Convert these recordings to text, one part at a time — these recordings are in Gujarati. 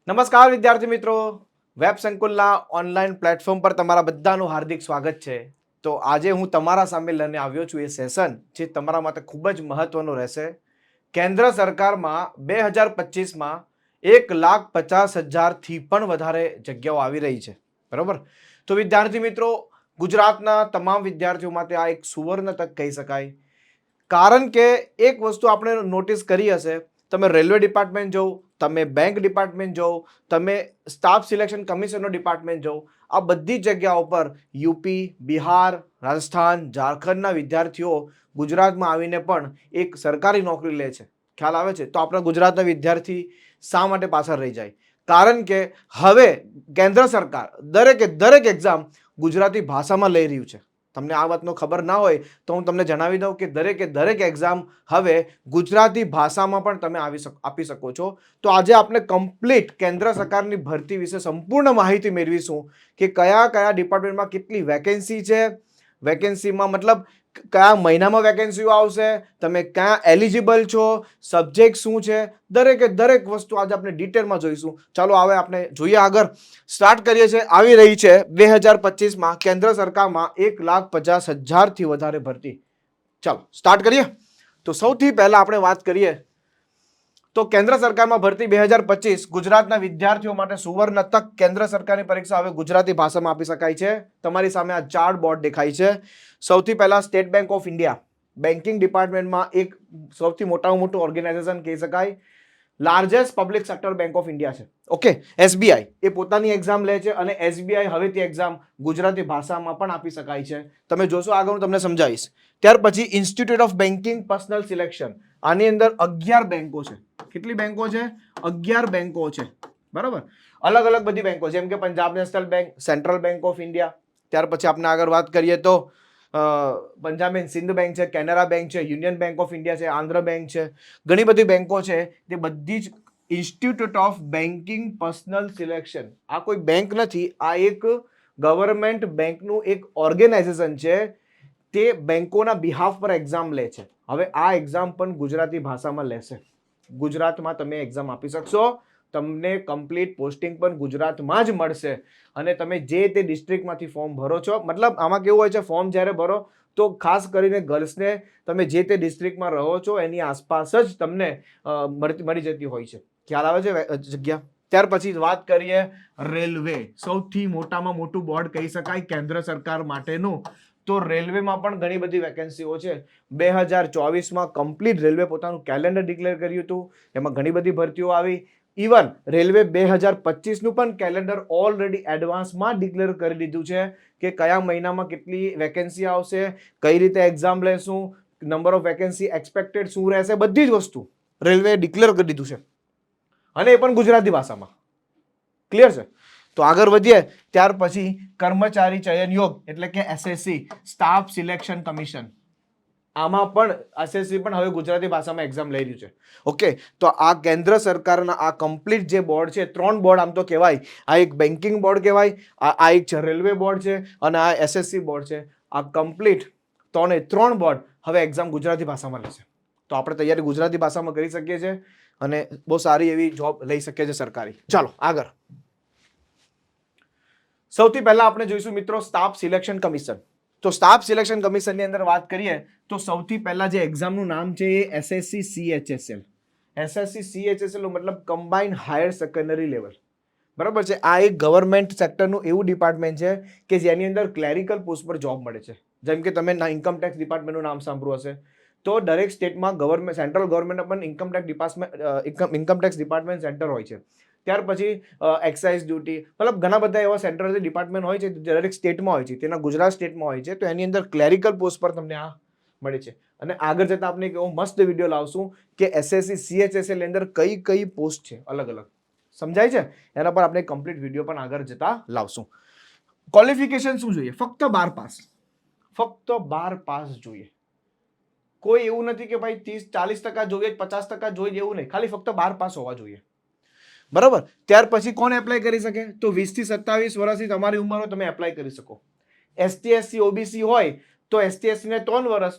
નમસ્કાર વિદ્યાર્થી મિત્રો, વેબ સંકુલના ઓનલાઈન પ્લેટફોર્મ પર તમારા બધાનું હાર્દિક સ્વાગત છે. તો આજે હું તમારા સામે લઈને આવ્યો છું એ સેશન જે તમારા માટે ખૂબ જ મહત્વનું રહેશે. કેન્દ્ર સરકારમાં 2025માં 1,50,000થી પણ વધારે જગ્યાઓ આવી રહી છે. બરોબર. તો વિદ્યાર્થી મિત્રો, ગુજરાતના તમામ વિદ્યાર્થીઓ માટે આ એક સુવર્ણ તક કહી શકાય. કારણ કે એક વસ્તુ આપણે નોટિસ કરી હશે, તમે રેલવે ડિપાર્ટમેન્ટ જાઓ, તમે બેંક ડિપાર્ટમેન્ટ જાઓ, તમે સ્ટાફ સિલેક્શન કમિશનનો ડિપાર્ટમેન્ટ જાઓ, આ બધી જગ્યાઓ પર યુપી, બિહાર, રાજસ્થાન, ઝારખંડના વિદ્યાર્થીઓ ગુજરાતમાં આવીને પણ એક સરકારી નોકરી લે છે. ખ્યાલ આવે છે? તો આપણા ગુજરાતના વિદ્યાર્થી શા માટે પાછળ રહી જાય? કારણ કે હવે કેન્દ્ર સરકાર દરેક એક્ઝામ ગુજરાતી ભાષામાં લઈ રહ્યું છે. તમને આ વાતનો ખબર ના હોય તો હું તમને જણાવી દઉં કે દરેક એક્ઝામ હવે ગુજરાતી ભાષામાં પણ તમે આપી શકો છો. તો આજે આપણે કમ્પ્લીટ કેન્દ્ર સરકારની ભરતી વિશે સંપૂર્ણ માહિતી મેળવીશું કે કયા કયા ડિપાર્ટમેન્ટમાં કેટલી વેકેન્સી છે, વેકેન્સીમાં મતલબ કયા મહિનામાં વેકેન્સીઓ આવશે, તમે ક્યાં એલિજિબલ છો, સબ્જેક્ટ શું છે, દરેક વસ્તુ આજે આપણે ડિટેલમાં જોઈશું. ચાલો હવે આપણે જોઈએ આગળ. સ્ટાર્ટ કરીએ છીએ. આવી રહી છે 2025માં કેન્દ્ર સરકારમાં 1,50,000થી વધારે ભરતી. ચાલો સ્ટાર્ટ કરીએ. તો સૌથી પહેલા આપણે વાત કરીએ તો કેન્દ્ર સરકારમાં ભરતી 2025 ગુજરાતના વિદ્યાર્થીઓ માટે સુવર્ણ તક. કેન્દ્ર સરકારની પરીક્ષા હવે ગુજરાતી ભાષામાં આપી શકાય છે. તમારી સામે આ ચાર્ટ બોર્ડ દેખાય છે. સૌથી પહેલા State Bank of India, banking ડિપાર્ટમેન્ટમાં એક સૌથી મોટામાં મોટું ઓર્ગેનાઇઝેશન કહી શકાય. Largest public sector bank of India છે. ઓકે. એસબીઆઈ એ પોતાની એક્ઝામ લે છે અને એસબીઆઈ હવે તે એક્ઝામ ગુજરાતી ભાષામાં પણ આપી શકાય છે. તમે જોશો આગળ હું તમને સમજાવીશ. ત્યાર પછી institute of banking personal selection, આની અંદર 11 બેંકો છે. કેટલી બેંકો છે? 11 બેંકો છે. બરાબર. અલગ અલગ બધી બેંકો, જેમ કે Punjab national bank, central bank of India. ત્યાર પછી આપણે આગળ વાત કરીએ તો પંજાબ એન્ડ સિંધ બેંક છે, કેનરા બેંક છે, યુનિયન બેંક ઓફ ઇન્ડિયા છે, આંધ્ર બેંક છે. ઘણી બધી બેંકો છે. તે બધી જ institute of banking personal selection. આ કોઈ બેંક નથી, આ એક ગવર્મેન્ટ બેંકનું એક ઓર્ગેનાઇઝેશન છે. તે બેંકોના બિહાફ પર એક્ઝામ લે છે. હવે આ એક્ઝામ પણ ગુજરાતી ભાષામાં લેશે. ગુજરાતમાં તમે એક્ઝામ આપી શકશો. તમને કમ્પ્લીટ પોસ્ટિંગ પણ ગુજરાતમાં જ મળશે. અને તમે જે તે ડિસ્ટ્રિક્ટમાંથી ફોર્મ ભરો છો, મતલબ આમાં કેવું હોય છે, ફોર્મ જ્યારે ભરો તો ખાસ કરીને ગર્લ્સને તમે જે તે ડિસ્ટ્રિક્ટમાં રહો છો એની આસપાસ જ તમને મળી જતી હોય છે. ખ્યાલ આવે છે જગ્યા? ત્યાર પછી વાત કરીએ રેલવે. સૌથી મોટામાં મોટું બોર્ડ કહી શકાય કેન્દ્ર સરકાર માટેનું. તો રેલવેમાં પણ ઘણી બધી વેકેન્સીઓ છે. 2024માં કમ્પ્લીટ રેલવે પોતાનું કેલેન્ડર ડિક્લેર કર્યું હતું. એમાં ઘણી બધી ભરતીઓ આવી. ઇવન રેલવે 2025નું પણ કેલેન્ડર ઓલરેડી એડવાન્સમાં ડિક્લેર કરી દીધું છે કે કયા મહિનામાં કેટલી વેકેન્સી આવશે, કઈ રીતે એક્ઝામ લેશું, નંબર ઓફ વેકેન્સી એક્સપેક્ટેડ શું રહેશે, બધી જ વસ્તુ રેલવે ડિક્લેર કરી દીધું છે. અને એ પણ ગુજરાતી ભાષામાં. ક્લિયર છે? તો આગળ વધીએ. ત્યાર પછી કર્મચારી ચયન યોગ એટલે કે એસએસસી, સ્ટાફ સિલેક્શન કમિશન. આમાં પણ એસએસસી પણ હવે ગુજરાતી ભાષામાં એક્ઝામ લઈ રહ્યું છે. ઓકે. તો આ કેન્દ્ર સરકારના આ કમ્પ્લીટ જે બોર્ડ છે, 3 બોર્ડ આમ તો કહેવાય. આ એક બેન્કિંગ બોર્ડ કહેવાય, આ એક રેલવે બોર્ડ છે અને આ એસએસસી બોર્ડ છે. આ કમ્પ્લીટ 3 બોર્ડ હવે એક્ઝામ ગુજરાતી ભાષામાં લેશે. તો આપણે તૈયારી ગુજરાતી ભાષામાં કરી શકીએ છીએ અને બહુ સારી એવી જોબ લઈ શકીએ છીએ સરકારી. ચાલો આગળ. સૌથી પહેલા આપણે જોઈશું મિત્રો સ્ટાફ સિલેક્શન કમિશન. તો સ્ટાફ સિલેક્શન કમિશનની અંદર વાત કરીએ તો સૌથી પહેલા જે એક્ઝામનું નામ છે એ એસએસસી સીએચએસએલ. એસએસસી સીએચએસએલ મતલબ કમ્બાઇન્ડ હાયર સેકન્ડરી લેવલ. બરાબર છે. આ એક ગવર્મેન્ટ સેક્ટરનું એવું ડિપાર્ટમેન્ટ છે કે જેની અંદર ક્લેરિકલ પોસ્ટ પર જોબ મળે છે. જેમ કે તમે ઇન્કમ ટેક્સ ડિપાર્ટમેન્ટનું નામ સાંભળ્યું હશે. તો દરેક સ્ટેટમાં ગવર્મેન્ટ, સેન્ટ્રલ ગવર્મેન્ટ પણ ઇન્કમ ટેક્સ ડિપાર્ટમેન્ટ સેન્ટર હોય છે. ત્યાર પછી એક્સાઇઝ ડ્યુટી, મતલબ ઘણા બધા એવા સેન્ટ્રલ ડિપાર્ટમેન્ટ હોય છે દરેક સ્ટેટમાં હોય છે. તેના ગુજરાત સ્ટેટમાં હોય છે. તો એની અંદર ક્લેરિકલ પોસ્ટ પર તમને આ મળે છે. અને આગળ જતા આપણે એક એવો મસ્ત વિડીયો લાવશું કે એસએસસી સીએચએસએલ ની અંદર કઈ કઈ પોસ્ટ છે અલગ અલગ. સમજાય છે? એના પર આપણે કમ્પ્લીટ વિડીયો પણ આગળ જતા લાવશું. ક્વોલિફિકેશન શું જોઈએ? ફક્ત 12 પાસ. ફક્ત 12 પાસ જોઈએ. કોઈ એવું નથી કે ભાઈ 30-40% જોઈએ, 50% જોઈએ, એવું નહીં. ખાલી ફક્ત 12 પાસ હોવા જોઈએ. બરાબર. ત્યાર પછી કોણ એપ્લાય કરી શકે? તો 20 થી 27 વર્ષની તમારી ઉંમર હોય તમે એપ્લાય કરી શકો. એસટી એસસી ઓબીસી હોય તો એસટી એસસી ને 3 વર્ષ,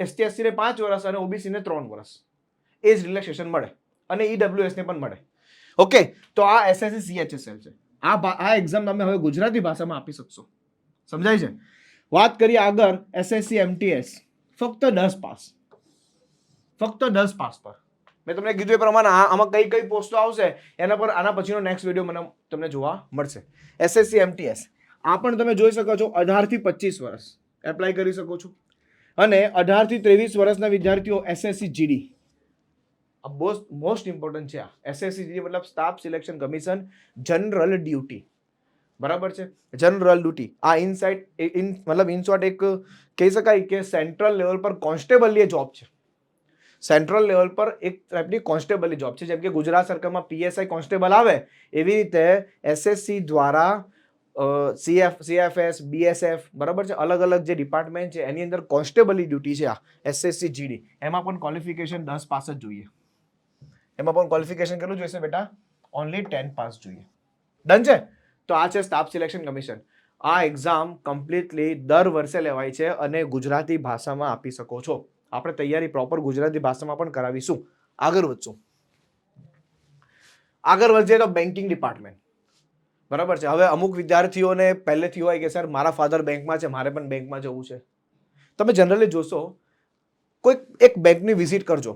એસટી એસસી ને 5 વર્ષ અને ઓબીસી ને 3 વર્ષ એજ રિલેક્સેશન મળે. અને ઈડબ્લ્યુએસ ને પણ મળે. ઓકે, તો આ એસએસસી CHSL છે. આ એક્ઝામ તમે હવે ગુજરાતી ભાષામાં આપી શકશો. સમજાય છે? વાત કરીએ આગળ SSC MTS, ફક્ત 10 પાસ, ફક્ત 10 પાસ પર. મેં તમને કીધું એ પ્રમાણે આમાં કઈ કઈ પોસ્ટો આવશે એના પર આના પછીનો નેક્સ્ટ વિડીયો મને તમને જોવા મળશે. SSC MTS આ પણ તમે જોઈ શકો છો, 18 થી 25 વર્ષ એપ્લાય કરી શકો છો. અને 18 થી 23 વર્ષના વિદ્યાર્થીઓ SSC GD, આ મોસ્ટ ઇમ્પોર્ટન્ટ છે. આ SSC GD મતલબ staff selection commission general duty, બરાબર છે, જનરલ ડ્યુટી. આ મતલબ ઇન શોર્ટ એક કહી શકાય કે સેન્ટ્રલ લેવલ પર કોન્સ્ટેબલની જોબ છે. સેન્ટ્રલ લેવલ પર એક ટાઈપની કોન્સ્ટેબલની જોબ છે. જેમ કે ગુજરાત સરકારમાં PSI કોન્સ્ટેબલ આવે એવી રીતે SSC દ્વારા CFS, BSF, બરાબર છે, અલગ અલગ જે ડિપાર્ટમેન્ટ છે એની અંદર કોન્સ્ટેબલની ડ્યુટી છે. આ SSC GD એમાં પણ ક્વોલિફિકેશન 10 પાસ જ જોઈએ. એમાં પણ ક્વોલિફિકેશન કેટલું જોઈશે બેટા? ઓનલી 10 પાસ જોઈએ. ડન છે? તો આ છે સ્ટાફ સિલેક્શન કમિશન. આ એક્ઝામ કમ્પ્લીટલી દર વર્ષે લેવાય છે અને ગુજરાતી ભાષામાં આપી શકો છો. આપણે તૈયારી પ્રોપર ગુજરાતી ભાષામાં પણ કરાવીશું. આગળ વધશું. આગળ વધીએ તો બેન્કિંગ ડિપાર્ટમેન્ટ, બરાબર છે. હવે અમુક વિદ્યાર્થીઓને પહેલેથી હોય કે સર મારા ફાધર બેંકમાં છે, મારે પણ બેંકમાં જવું છે. તમે જનરલી જોશો કોઈક એક બેંકની વિઝિટ કરજો,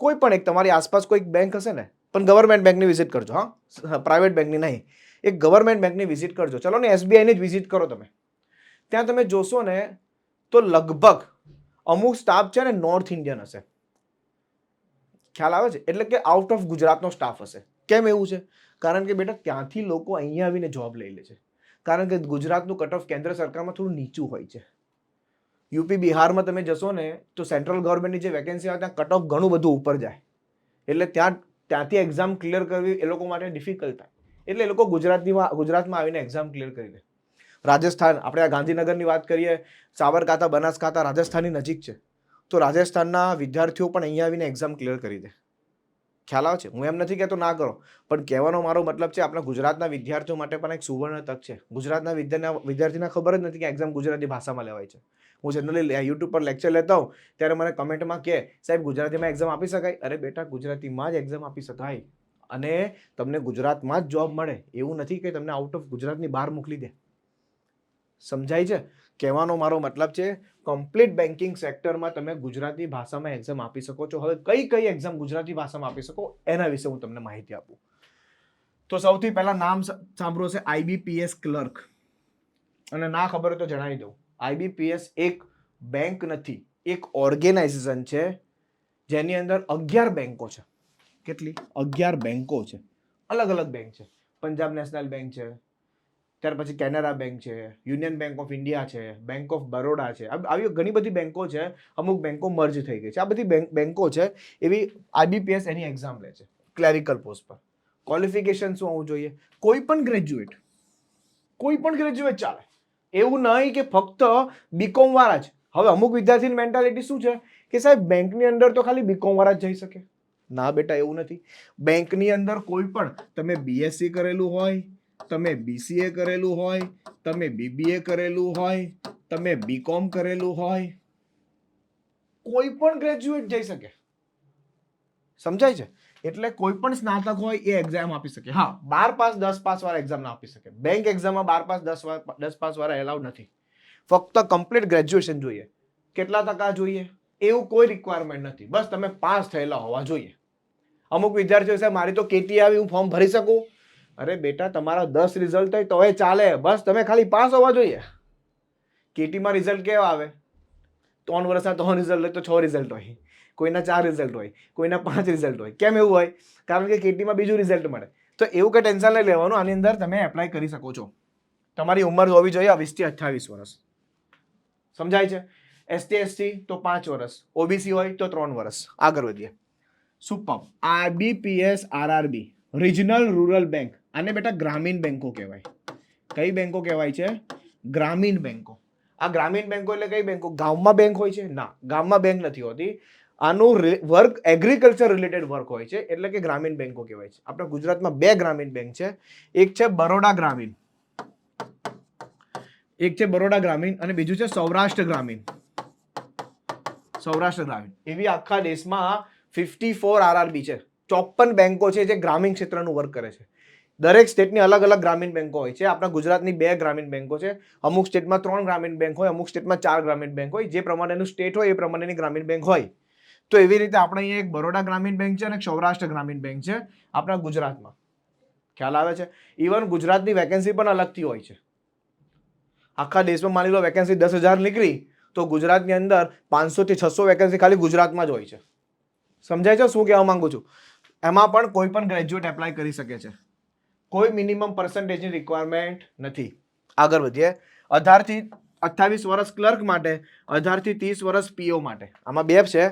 કોઈ પણ એક તમારી આસપાસ કોઈક બેંક હશે ને, પણ ગવર્મેન્ટ બેંકની વિઝિટ કરજો. હા, પ્રાઇવેટ બેંકની નહીં, એક ગવર્મેન્ટ બેંકની વિઝિટ કરજો. ચલો ને SBI ની જ વિઝિટ કરો તમે. ત્યાં તમે જોશો ને તો લગભગ અમુક સ્ટાફ છે ને નોર્થ ઇન્ડિયન હશે. ખ્યાલ આવે છે? એટલે કે આઉટ ઓફ ગુજરાતનો સ્ટાફ હશે. કેમ એવું છે? કારણ કે બેટા ત્યાંથી લોકો અહીંયા આવીને જોબ લઈ લે છે. કારણ કે ગુજરાતનું કટ ઓફ કેન્દ્ર સરકારમાં થોડું નીચું હોય છે. યુપી બિહારમાં તમે જશો ને તો સેન્ટ્રલ ગવર્મેન્ટની જે વેકેન્સી આવે ત્યાં કટ ઓફ ઘણું બધું ઉપર જાય. એટલે ત્યાંથી એક્ઝામ ક્લિયર કરવી એ લોકો માટે ડિફિકલ્ટ થાય. એટલે એ લોકો ગુજરાતમાં આવીને એક્ઝામ ક્લિયર કરી લે. રાજસ્થાન, આપણે આ ગાંધીનગરની વાત કરીએ, સાબરકાંઠા, બનાસકાંઠા રાજસ્થાનની નજીક છે. તો રાજસ્થાનના વિદ્યાર્થીઓ પણ અહીંયા આવીને એક્ઝામ ક્લિયર કરી દે. ખ્યાલ આવે છે? હું એમ નથી કહેતો ના કરો, પણ કહેવાનો મારો મતલબ છે આપણા ગુજરાતના વિદ્યાર્થીઓ માટે પણ એક સુવર્ણ તક છે. ગુજરાતના વિદ્યાર્થીને ખબર જ નથી કે એક્ઝામ ગુજરાતી ભાષામાં લેવાય છે. હું જનરલી યુટ્યુબ પર લેક્ચર લેતા હોઉં ત્યારે મને કમેન્ટમાં કહે સાહેબ ગુજરાતીમાં એક્ઝામ આપી શકાય? અરે બેટા ગુજરાતીમાં જ એક્ઝામ આપી શકાય અને તમને ગુજરાતમાં જ જોબ મળે. એવું નથી કે તમને આઉટ ઓફ ગુજરાતની બહાર મોકલી દે. સમજાય છે? કહેવાનો મારો મતલબ છે કમ્પ્લીટ બેન્કિંગ સેક્ટરમાં તમે ગુજરાતી ભાષામાં એક્ઝામ આપી શકો છો. હવે કઈ એક્ઝામ ગુજરાતી ભાષામાં આપી શકો એના વિશે હું તમને માહિતી આપું. તો સૌથી પહેલા નામ સાંભળો છે IBPS ક્લર્ક, અને ના ખબર હોય તો જણાવી દઉં. IBPS એક બેંક નથી, એક ઓર્ગેનાઇઝેશન છે જેની અંદર 11 બેંકો છે. કેટલી? 11 બેંકો છે. અલગ અલગ બેંક છે. પંજાબ નેશનલ બેંક છે, ત્યાર પછી કેનરા બેંક છે, યુનિયન બેંક ઓફ ઇન્ડિયા છે, બેંક ઓફ બરોડા છે. આવી ઘણી બધી બેંકો છે. અમુક બેંકો મર્જ થઈ ગઈ છે. આ બધી બેંકો છે. એવી IBPS એની એક્ઝામ લે છે ક્લેરિકલ પોસ્ટ પર. ક્વોલિફિકેશન શું હોવું જોઈએ? કોઈ પણ ગ્રેજ્યુએટ ચાલે. એવું નહીં કે ફક્ત BCom વાળા જ. હવે અમુક વિદ્યાર્થીની મેન્ટાલિટી શું છે કે સાહેબ બેંકની અંદર તો ખાલી BCom વાળા જ જઈ શકે. ના બેટા, એવું નથી. બેંકની અંદર કોઈ પણ, તમે BSc કરેલું હોય, તમે BCA કરેલું હોય, તમે BBA કરેલું હોય, તમે BCom કરેલું હોય, કોઈ પણ ગ્રેજ્યુએટ જઈ શકે. સમજાય છે? એટલે કોઈ પણ સ્નાતક હોય એ એક્ઝામ આપી શકે. હા, 12 પાસ 10 પાસ વાળા એક્ઝામ ના આપી શકે. બેંક એક્ઝામમાં 12 પાસ 10 પાસ વાળા એલાઉડ નથી. ફક્ત કમ્પ્લીટ ગ્રેજ્યુએશન જોઈએ. કેટલા ટકા જોઈએ એવું કોઈ રિક્વાયરમેન્ટ નથી. બસ તમે પાસ થયેલા હોવા જોઈએ. અમુક વિદ્યાર્થીઓ છે મારી તો KT આવી, હું ફોર્મ ભરી શકું. અરે બેટા, તમારા 10 રિઝલ્ટ હોય તો એ ચાલે, બસ તમે ખાલી પાસ હોવા જોઈએ. KTમાં રિઝલ્ટ કેવા આવે? 3 વર્ષના 3 રિઝલ્ટ હોય તો 6 રિઝલ્ટ હોય, કોઈના 4 રિઝલ્ટ હોય, કોઈના 5 રિઝલ્ટ હોય. કેમ એવું હોય? કારણ કે KTમાં બીજું રિઝલ્ટ મળે. તો એવું કંઈ ટેન્શન નહીં લેવાનું. આની અંદર તમે એપ્લાય કરી શકો છો. તમારી ઉંમર હોવી જોઈએ 20 થી 28 વર્ષ. સમજાય છે? ST SC તો 5 વર્ષ, OBC હોય તો 3 વર્ષ. આગળ વધીએ. Super. IBPS RRB regional rural bank. આને બેટા ગ્રામીણ બેંકો કહેવાય. કઈ બેંકો કહેવાય છે? ગ્રામીણ બેંકો. આ ગ્રામીણ બેંકો એટલે કઈ બેંકો? ગામમાં બેંક હોય છે? ના, ગામમાં બેંક નથી હોતી. આનું વર્ક એગ્રીકલ્ચર રિલેટેડ વર્ક હોય છે, એટલે કે ગ્રામીણ બેંકો કહેવાય છે. આપણા ગુજરાતમાં 2 ગ્રામીણ બેંક છે. એક છે બરોડા ગ્રામીણ, એક છે બરોડા ગ્રામીણ અને બીજું છે સૌરાષ્ટ્ર ગ્રામીણ. સૌરાષ્ટ્ર ગ્રામીણ. એવી આખા દેશમાં 54 RRB છે. 54 બેંકો છે જે ગ્રામીણ ક્ષેત્રનું વર્ક કરે છે. દરેક સ્ટેટની અલગ અલગ ગ્રામીણ બેંકો હોય છે. આપણા ગુજરાતની 2 ગ્રામીણ બેંકો છે. અમુક સ્ટેટમાં 3 ગ્રામીણ બેંક હોય, અમુક સ્ટેટમાં 4 ગ્રામીણ બેંક હોય. જે પ્રમાણેનું સ્ટેટ હોય એ પ્રમાણેની ગ્રામીણ બેંક હોય. તો એવી રીતે આપણે અહીંયા એક બરોડા ગ્રામીણ બેંક છે અને એક સૌરાષ્ટ્ર ગ્રામીણ બેંક છે આપણા ગુજરાતમાં. ખ્યાલ આવે છે? ઇવન ગુજરાતની વેકેન્સી પણ અલગથી હોય છે. આખા દેશમાં માની લો વેકેન્સી 10,000 નીકળી તો ગુજરાતની અંદર 500 થી 600 વેકેન્સી ખાલી ગુજરાતમાં જ હોય છે. સમજાય છે શું કહેવા માંગુ છું? એમાં પણ કોઈ પણ ગ્રેજ્યુએટ એપ્લાય કરી શકે છે. કોઈ મિનિમમ પર્સન્ટેજની રિક્વાયરમેન્ટ નથી. આગળ વધીએ. 18 થી 28 વર્ષ ક્લર્ક માટે, 18 થી 30 વર્ષ પીઓ માટે. આમાં બે છે.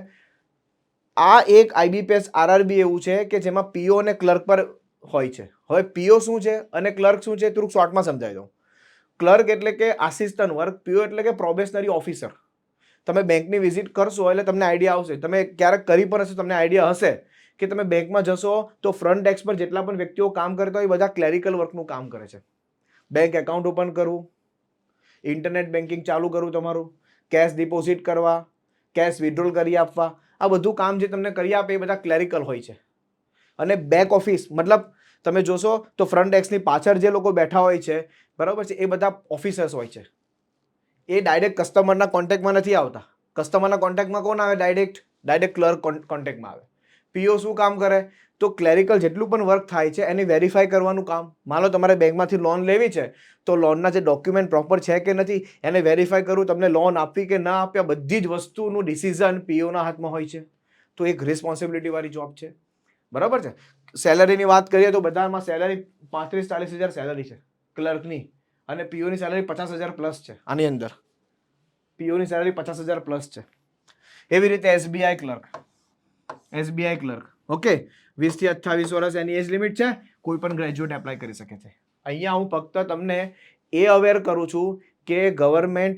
આ એક આઈબીપીએસ આરઆરબી એવું છે કે જેમાં પીઓ અને ક્લર્ક પર હોય છે. હવે પીઓ શું છે અને ક્લર્ક શું છે થોડુંક શોર્ટમાં સમજાવી દઉં. ક્લર્ક એટલે કે આસિસ્ટન્ટ વર્ક, પીઓ એટલે કે પ્રોબેશનરી ઓફિસર. તમે બેંકની વિઝિટ કરશો એટલે તમને આઈડિયા આવશે. તમે ક્યારેક કરી પણ હશે, તમને આઈડિયા હશે કે તમે બેંકમાં જશો તો ફ્રન્ટ ડેસ્ક પર જેટલા પણ વ્યક્તિઓ કામ કરતા હોય એ બધા ક્લેરિકલ વર્કનું કામ કરે છે. બેંક એકાઉન્ટ ઓપન કરવું, ઇન્ટરનેટ બેન્કિંગ ચાલુ કરવું, તમારું કેશ ડિપોઝિટ કરવા, કેશ વિથડ્રોલ કરી આપવા, આ બધું કામ જે તમને કરી આપે એ બધા ક્લેરિકલ હોય છે. અને બેક ઓફિસ મતલબ તમે જોશો તો ફ્રન્ટ ડેસ્કની પાછળ જે લોકો બેઠા હોય છે, બરાબર છે, એ બધા ઓફિસર્સ હોય છે. એ ડાયરેક્ટ કસ્ટમરના કોન્ટેક્ટમાં નથી આવતા. કસ્ટમરના કોન્ટેક્ટમાં કોણ આવે? ડાયરેક્ટ ક્લર્ક કોન્ટેક્ટમાં આવે. પીઓ શું કામ કરે? તો ક્લેરિકલ જેટલું પણ વર્ક થાય છે એની વેરીફાઈ કરવાનું કામ. માનો તમારે બેંકમાંથી લોન લેવી છે તો લોનના જે ડોક્યુમેન્ટ પ્રોપર છે કે નથી એને વેરીફાઈ કરવું, તમને લોન આપવી કે ના આપવી, બધી જ વસ્તુનું ડિસિઝન પીઓના હાથમાં હોય છે. તો એક રિસ્પોન્સિબિલિટી વાળી જોબ છે. બરાબર છે. સેલરીની વાત કરીએ તો બધામાં સેલરી 35-40 હજાર સેલરી છે ક્લર્કની, અને પીઓની સેલરી 50,000 પ્લસ છે. આની અંદર પીઓની સેલરી 50,000 પ્લસ છે. એવી રીતે એસબીઆઈ ક્લર્ક ઓકે, 20 થી 28 વર્ષ એની એજ લિમિટ છે. કોઈ પણ ગ્રેજ્યુએટ એપ્લાય કરી શકે છે. અહીંયા હું ફક્ત તમને એ અવેર કરું છું કે ગવર્મેન્ટ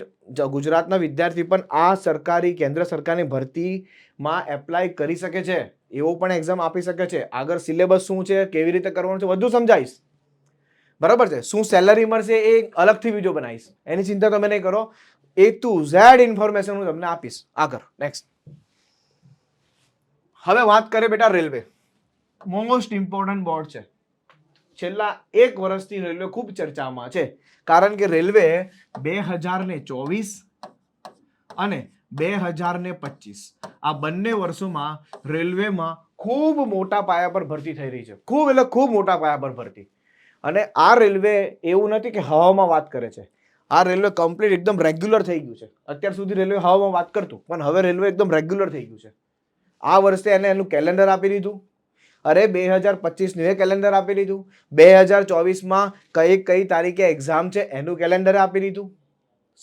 ગુજરાતના વિદ્યાર્થી પણ આ સરકારી કેન્દ્ર સરકારની ભરતીમાં એપ્લાય કરી શકે છે. એવો પણ એક્ઝામ આપી શકે છે. આગળ સિલેબસ શું છે, કેવી રીતે કરવાનું છે, બધું સમજાવીશ. બરાબર છે. શું સેલરી મળશે એ અલગથી વિડીયો બનાવીશ, એની ચિંતા તમે નહીં કરો. A to Z ઇન્ફોર્મેશન હું તમને આપીશ. આગળ નેક્સ્ટ. હવે વાત કરીએ બેટા રેલવે. મોસ્ટ ઇમ્પોર્ટન્ટ બોર્ડ છે. છેલ્લા 1 વર્ષથી રેલવે ખૂબ ચર્ચામાં છે. કારણ કે રેલવે 2024 અને 2025 આ બંને વર્ષોમાં રેલવેમાં ખૂબ મોટા પાયા પર ભરતી થઈ રહી છે. ખૂબ એટલે ખૂબ મોટા પાયા પર ભરતી. અને આ રેલવે એવું નથી કે હવામાં વાત કરે છે. આ રેલવે કમ્પ્લીટ એકદમ રેગ્યુલર થઈ ગયું છે. અત્યાર સુધી રેલવે હવામાં વાત કરતું, પણ હવે રેલવે એકદમ રેગ્યુલર થઈ ગયું છે. આ વર્ષે એને એનું કેલેન્ડર આપી દીધું. અરે 2025નું કેલેન્ડર આપી દીધું. 2024માં કઈ તારીખે એક્ઝામ છે એનું કેલેન્ડર આપી દીધું.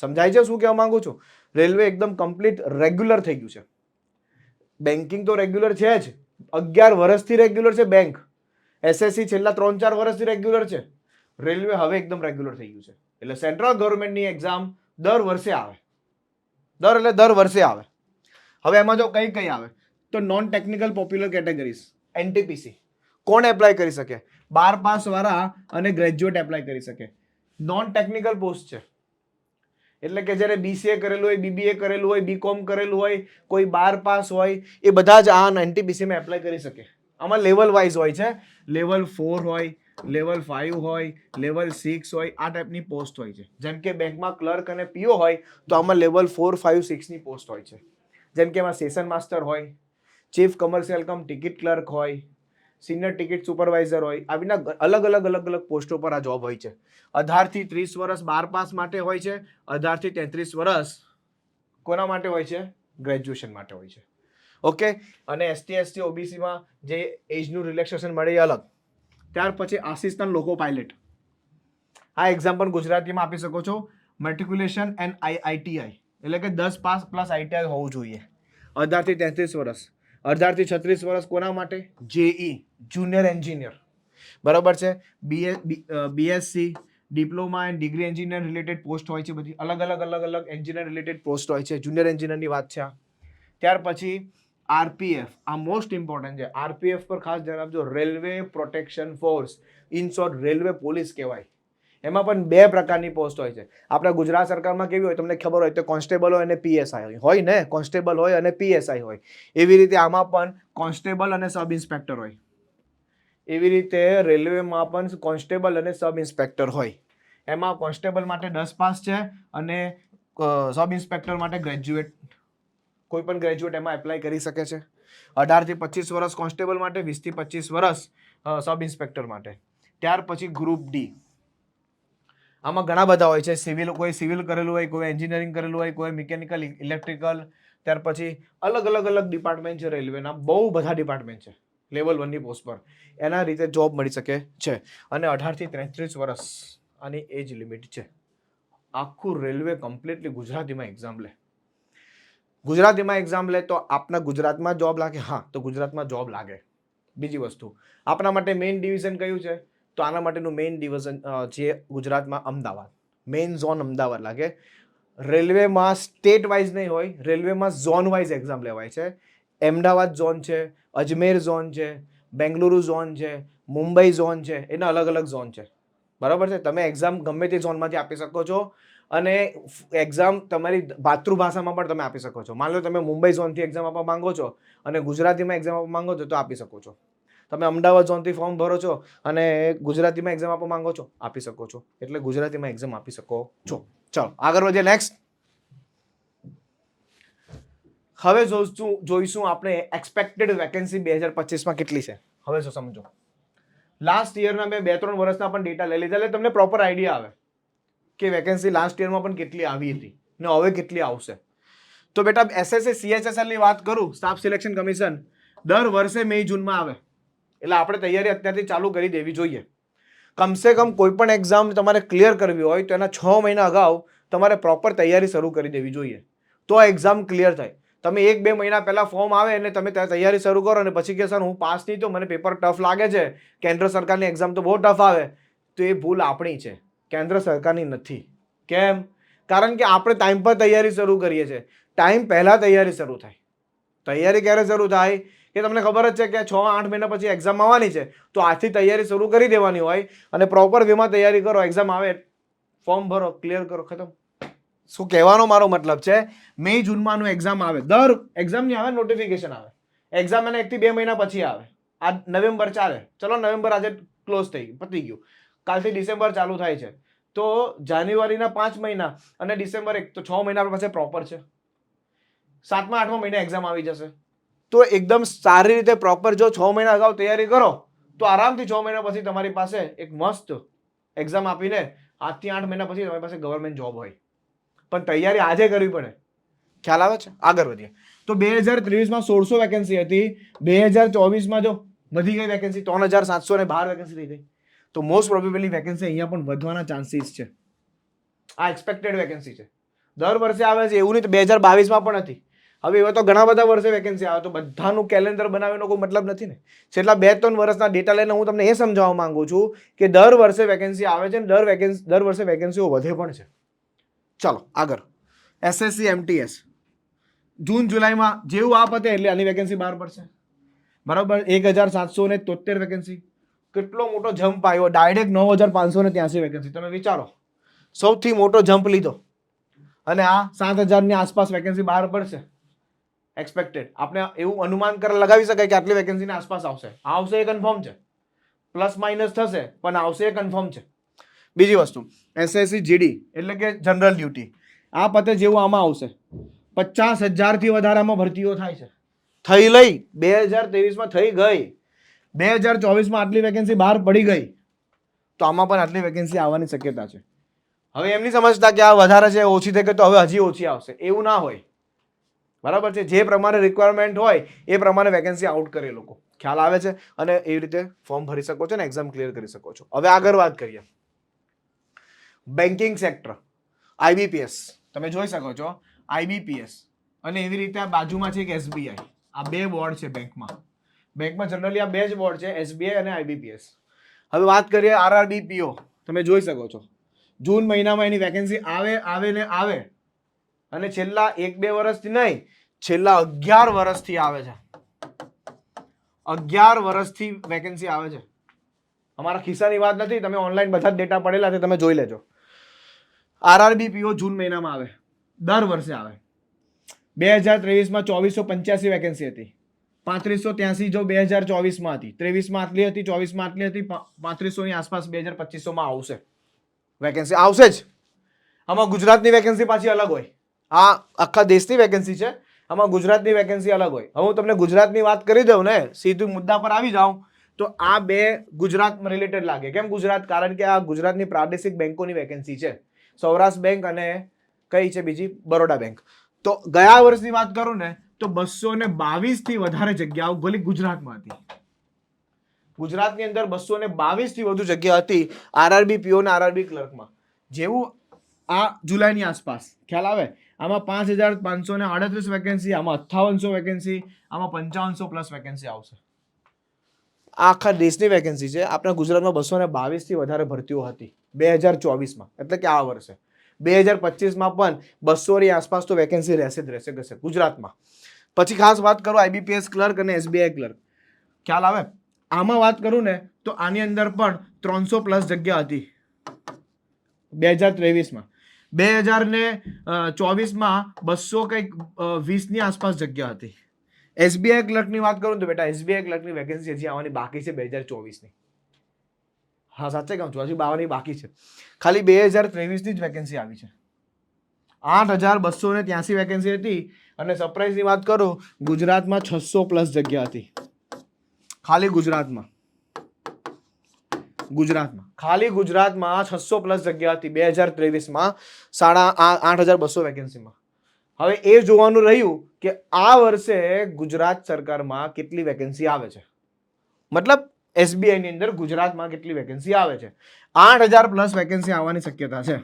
સમજાય છે શું કહેવા માંગુ છું? રેલવે એકદમ કમ્પ્લીટ રેગ્યુલર થઈ ગયું છે. બેન્કિંગ તો રેગ્યુલર છે જ. 11 વર્ષથી રેગ્યુલર છે બેંક. એસએસસી છેલ્લા 3-4 વર્ષથી રેગ્યુલર છે. રેલવે હવે એકદમ રેગ્યુલર થઈ ગયું છે. એટલે સેન્ટ્રલ ગવર્મેન્ટની એક્ઝામ દર વર્ષે આવે. દર વર્ષે આવે. હવે એમાં જો કઈ આવે તો non technical popular categories NTPC. કોણ એપ્લાય કરી શકે? 12 પાસ વાળા અને ગ્રેજ્યુએટ એપ્લાય કરી શકે. નોન ટેકનિકલ પોસ્ટ છે. એટલે કે જ્યારે બીસીએ કરેલું હોય, બીબીએ કરેલું હોય, બીકોમ કરેલું હોય, કોઈ 12 પાસ હોય, એ બધા જ આ એનટીપીસીમાં એપ્લાય કરી શકે. આમાં લેવલ વાઇઝ હોય છે. લેવલ 4 હોય, લેવલ 5 હોય, લેવલ 6 હોય, આ ટાઈપની પોસ્ટ હોય છે. જેમ કે બેંકમાં ક્લર્ક અને પીઓ હોય તો આમાં લેવલ 4, 5, 6ની પોસ્ટ હોય છે. જેમ કે એમાં સેશન માસ્ટર હોય, ચીફ કમર્શિયલ કમ ટિકિટ ક્લર્ક હોય, સિનિયર ટિકિટ સુપરવાઇઝર હોય. આવીના અલગ પોસ્ટો પર આ જોબ હોય છે. 18 થી 30 વર્ષ 12 પાસ માટે હોય છે. 18 થી 33 વર્ષ કોના માટે હોય છે? ગ્રેજ્યુએશન માટે હોય છે. ઓકે. અને એસટી એસટી ઓબીસીમાં જે એજનું રિલેક્સેશન મળે એ અલગ. ત્યાર પછી આસિસ્ટન્ટ લોકો પાયલટ. આ એક્ઝામ પણ ગુજરાતીમાં આપી શકો છો. મેટ્રિક્યુલેશન એન્ડ આઈટીઆઈ એટલે કે 10 પાસ પ્લસ આઈટીઆઈ હોવું જોઈએ. 18 થી 33 વર્ષ. 18 થી 36 વર્ષ કોના માટે? JE junior engineer. બરાબર છે. BSc diploma and degree engineer related post હોય છે. બધી અલગ એન્જિનિયર રિલેટેડ પોસ્ટ હોય છે. જુનિયર એન્જિનિયરની વાત છે. ત્યાર પછી આરપીએફ. આ મોસ્ટ ઇમ્પોર્ટન્ટ છે. આરપીએફ પર ખાસ ધ્યાન આપજો. Railway protection force. In short railway police કહેવાય. એમાં પણ 2 પ્રકારની પોસ્ટ હોય છે. આપણા ગુજરાત સરકારમાં કેવી હોય તમને ખબર હોય તો કોન્સ્ટેબલ હોય અને પીએસઆઈ હોય ને. કોન્સ્ટેબલ હોય અને પીએસઆઈ હોય. એવી રીતે આમાં પણ કોન્સ્ટેબલ અને સબ ઇન્સ્પેક્ટર હોય. એવી રીતે રેલવેમાં પણ કોન્સ્ટેબલ અને સબ ઇન્સ્પેક્ટર હોય. એમાં કોન્સ્ટેબલ માટે 10 પાસ છે અને સબ ઇન્સ્પેક્ટર માટે ગ્રેજ્યુએટ, કોઈ પણ ગ્રેજ્યુએટ એમાં એપ્લાય કરી શકે છે. 18 થી 25 વર્ષ કોન્સ્ટેબલ માટે, 20 થી 25 વર્ષ સબ ઇન્સ્પેક્ટર માટે. ત્યાર પછી ગ્રુપ ડી. આમાં ઘણા બધા હોય છે. સિવિલ, કોઈ સિવિલ કરેલું હોય, કોઈ એન્જિનિયરિંગ કરેલું હોય, કોઈ મિકેનિકલ, ઇલેક્ટ્રિકલ. ત્યાર પછી અલગ ડિપાર્ટમેન્ટ છે રેલવેના, બહુ બધા ડિપાર્ટમેન્ટ છે લેવલ 1 ની પોસ્ટ પર. એના રીતે જોબ મળી શકે છે. અને 18 થી 33 વર્ષ આની એજ લિમિટ છે. આખું રેલવે કમ્પ્લીટલી ગુજરાતીમાં એક્ઝામ લે. ગુજરાતીમાં એક્ઝામ લે તો આપના ગુજરાતમાં જોબ લાગે? હા, તો ગુજરાતમાં જોબ લાગે. બીજી વસ્તુ, આપણા માટે મેઇન ડિવિઝન કયું છે? તો આના માટેનું મેઇન ડિવિઝન છે ગુજરાતમાં અમદાવાદ. મેઇન ઝોન અમદાવાદ લાગે. રેલવેમાં સ્ટેટ વાઇઝ નહીં હોય, રેલવેમાં ઝોન વાઇઝ એક્ઝામ લેવાય છે. અમદાવાદ ઝોન છે, અજમેર ઝોન છે, બેંગલુરુ ઝોન છે, મુંબઈ ઝોન છે, એના અલગ ઝોન છે. બરાબર છે? તમે એક્ઝામ ગમે તે ઝોનમાંથી આપી શકો છો અને એક્ઝામ તમારી માતૃભાષામાં પણ તમે આપી શકો છો. માની લો તમે મુંબઈ ઝોનથી એક્ઝામ આપવા માંગો છો અને ગુજરાતીમાં એક્ઝામ આપવા માંગો છો તો આપી શકો છો. તમે અમદાવાદ ઝોનથી ફોર્મ ભરો છો અને ગુજરાતીમાં એક્ઝામ આપવા માંગો છો, આપી શકો છો. એટલે ગુજરાતીમાં એક્ઝામ આપી શકો છો. ચાલો આગળ વધીએ. નેક્સ્ટ હવે જોઈશું આપણે એક્સપેક્ટેડ વેકેન્સી 2025માં કેટલી છે. હવે શું સમજો, લાસ્ટ યરના મેં 2-3 વર્ષના પણ ડેટા લઈ લીધા એટલે તમને પ્રોપર આઈડિયા આવે કે વેકેન્સી લાસ્ટ યરમાં પણ કેટલી આવી હતી ને હવે કેટલી આવશે. તો બેટા એસએસસી CHSL ની વાત કરું, સ્ટાફ સિલેક્શન કમિશન દર વર્ષે મે જૂનમાં આવે. એટલે આપણે તૈયારી અત્યારથી ચાલુ કરી દેવી જોઈએ. કમસે કમ કોઈ પણ એક્ઝામ તમારે ક્લિયર કરવી હોય તો એના 6 મહિના અગાઉ તમારે પ્રોપર તૈયારી શરૂ કરી દેવી જોઈએ, તો આ એક્ઝામ ક્લિયર થાય. તમે 1-2 મહિના પહેલા ફોર્મ આવે અને તમે તૈયારી શરૂ કરો અને પછી કે સર હું પાસ નહીં તો મને પેપર ટફ લાગે છે, કેન્દ્ર સરકારની એક્ઝામ તો બહુ ટફ આવે, તો એ ભૂલ આપણી છે, કેન્દ્ર સરકારની નથી. કેમ? કારણ કે આપણે ટાઈમ પર તૈયારી શરૂ કરીએ છીએ. ટાઈમ પહેલા તૈયારી શરૂ થાય. તૈયારી ક્યારે શરૂ થાય કે તમને ખબર જ છે કે 6-8 મહિના પછી એક્ઝામ આવવાની છે, તો આજથી તૈયારી શરૂ કરી દેવાની હોય અને પ્રોપર વેમાં તૈયારી કરો. એક્ઝામ આવે, ફોર્મ ભરો, ક્લિયર કરો, ખતમ. શું કહેવાનો મારો મતલબ છે, મે જૂનમાં એક્ઝામ આવે, દર એક્ઝામ ની આવે, નોટિફિકેશન આવે. એક્ઝામ એને 1 થી 2 મહિના પછી આવે. આ નવેમ્બર ચાલે, ચલો નવેમ્બર આજે ક્લોઝ થઈ ગયું, પતી ગયું. કાલથી ડિસેમ્બર ચાલુ થાય છે, તો જાન્યુઆરીના 5 મહિના અને ડિસેમ્બર 1, તો 6 મહિના પછી પ્રોપર છે. 7મા-8મા મહિને એક્ઝામ આવી જશે. તો એકદમ સારી રીતે પ્રોપર જો 6 મહિના અગાઉ તૈયારી કરો તો આરામથી 6 મહિના પછી તમારી પાસે એક મસ્ત એક્ઝામ આપીને 8 થી 8 મહિના પછી તમારી પાસે ગવર્મેન્ટ જોબ હોય. પણ તૈયારી આજે કરવી પડે. ખ્યાલ આવે છે? આગળ વધીએ. તો 2023માં 1600 વેકેન્સી હતી. 2024માં જો વધી ગઈ વેકેન્સી, 3712 વેકેન્સી થઈ ગઈ. તો મોસ્ટ પ્રોબેબલી વેકેન્સી અહીંયા પણ વધવાના ચાન્સીસ છે. આ એક્સપેક્ટેડ વેકેન્સી છે. દર વર્ષે આવે છે એવું નહીં. તો 2022માં પણ હતી. હવે એવા તો ઘણા બધા વર્ષે વેકેન્સી આવે, તો બધાનું કેલેન્ડર બનાવીનો કોઈ મતલબ નથી ને. છેલ્લા 2-3 વર્ષના ડેટા લઈને હું તમને એ સમજાવવા માંગુ છું કે દર વર્ષે વેકેન્સી આવે છે અને દર વર્ષે વેકેન્સીઓ વધે પણ છે. ચાલો આગળ. એસએસસી MTS જૂન જુલાઈમાં જેવું આ પતે એટલે આની વેકેન્સી બહાર પડશે. બરાબર, 1773 વેકેન્સી. કેટલો મોટો જમ્પ આવ્યો, ડાયરેક્ટ 9583 વેકેન્સી. તમે વિચારો, સૌથી મોટો જમ્પ લીધો અને આ 7000ની આસપાસ વેકેન્સી બહાર પડશે એક્સપેક્ટેડ. આપણે એવું અનુમાન લગાવી શકાય કે આટલી વેકેન્સીની આસપાસ આવશે. આવશે એ કન્ફર્મ છે, પ્લસ માઇનસ થશે પણ આવશે એ કન્ફર્મ છે. બીજી વસ્તુ, એસએસસી જીડી એટલે કે જનરલ ડ્યુટી, આ પતે જેવું આમાં આવશે. 50,000થી વધારે આમાં ભરતીઓ થાય છે. થઈ લઈ 2023માં થઈ ગઈ, 2024માં આટલી વેકેન્સી બહાર પડી ગઈ, તો આમાં પણ આટલી વેકેન્સી આવવાની શક્યતા છે. હવે એમ નહીં સમજતા કે આ વધારે છે, ઓછી થઈ ગઈ તો હવે હજી ઓછી આવશે, એવું ના હોય. બરાબર છે? જે પ્રમાણે રિક્વાયરમેન્ટ હોય એ પ્રમાણે વેકેન્સી આઉટ કરે લોકો. ખ્યાલ આવે છે? અને એવી રીતે ફોર્મ ભરી શકો છો ને એક્ઝામ ક્લિયર કરી શકો છો. હવે આગળ વાત કરીએ. બેન્કિંગ સેક્ટર, IBPS તમે જોઈ શકો છો, IBPS અને એવી રીતે આ બાજુમાં છે એક SBI. આ 2 બોર્ડ છે બેંકમાં. બેંકમાં જનરલી આ 2 જ બોર્ડ છે, SBI અને IBPS. હવે વાત કરીએ RRBPO. તમે જોઈ શકો છો જૂન મહિનામાં એની વેકેન્સી આવે ને આવે અને છેલ્લા 1-2 વર્ષથી નહીં, છેલ્લા 11 વર્ષથી આવે છે. 11 વર્ષથી વેકેન્સી આવે છે. અમારા ખિસ્સાની વાત નથી, તમે ઓનલાઈન બધા જ ડેટા પડેલા છે, તમે જોઈ લેજો. RRBPO જૂન મહિનામાં આવે, દર વર્ષે આવે. 2023માં 2485 વેકેન્સી હતી. 3583 જો 2024 હતી, 23 આટલી હતી, 24 આટલી હતી, 3500 ની આસપાસ 2025 આવશે વેકેન્સી, આવશે જ. આમાં ગુજરાતની વેકેન્સી પાછી અલગ હોય, આ આખા દેશની વેકેન્સી છે, આમાં ગુજરાતની વેકેન્સી અલગ હોય. હવે હું તમને ગુજરાતની વાત કરી દઉં ને, સીધું મુદ્દા પર આવી જાઉં તો આ બે ગુજરાતમાં રિલેટેડ લાગે. કેમ ગુજરાત? કારણ કે આ ગુજરાતની પ્રાદેશિક બેંકોની વેકેન્સી છે, સૌરાષ્ટ્ર બેંક અને કઈ છે બીજી, બરોડા બેંક. તો ગયા વર્ષની વાત કરું ને તો 222 થી વધારે જગ્યાઓ ભલે ગુજરાતમાં હતી. ગુજરાતની અંદર 222 થી વધુ જગ્યા હતી આરઆરબી પીઓ અને આરઆરબી ક્લર્કમાં. જેવું આ જુલાઈની આસપાસ ખ્યાલ આવે, આમાં 5538 વેકેન્સી, આમાં 5800 વેકેન્સી, આમાં 5500 પ્લસ વેકેન્સી આવશે. આ આખા દેશની વેકેન્સી છે. આપણા ગુજરાતમાં 222 થી વધારે ભરતીઓ હતી 2024માં, એટલે કે આ વર્ષે. 2025માં પણ 200 ની આસપાસ તો વેકેન્સી રહેશે જ રહેશે ગુજરાતમાં. પછી ખાસ વાત કરું આઈબીપીએસ ક્લર્ક અને એસબીઆઈ ક્લર્ક, ખ્યાલ આવે. આમાં વાત કરું ને તો આની અંદર પણ 300 પ્લસ જગ્યા હતી 2023માં. 2024માં 200 કંઈક 20 ની આસપાસ જગ્યા હતી. એસબીઆઈ ક્લર્કની વાત કરું તો બેટા એસબીઆઈ ક્લર્કની વેકેન્સી હજી આવવાની બાકી છે 2024ની. હા સાચે કહું છું, હજી 52 બાકી છે. ખાલી 2023ની જ વેકેન્સી આવી છે. 8283 વેકેન્સી હતી. અને સરપ્રાઈઝની વાત કરું, ગુજરાતમાં 600 પ્લસ જગ્યા હતી ખાલી ગુજરાતમાં. ખાલી ગુજરાતમાં 600 પ્લસ જગ્યા હતી 2023માં 8200 વેકેન્સીમાં. હવે એ જોવાનું રહ્યું કે આ વર્ષે ગુજરાત સરકારમાં કેટલી વેકેન્સી આવે છે, મતલબ એસબીઆઈ ની અંદર ગુજરાતમાં કેટલી વેકેન્સી આવે છે. 8000 પ્લસ વેકેન્સી આવવાની શક્યતા છે.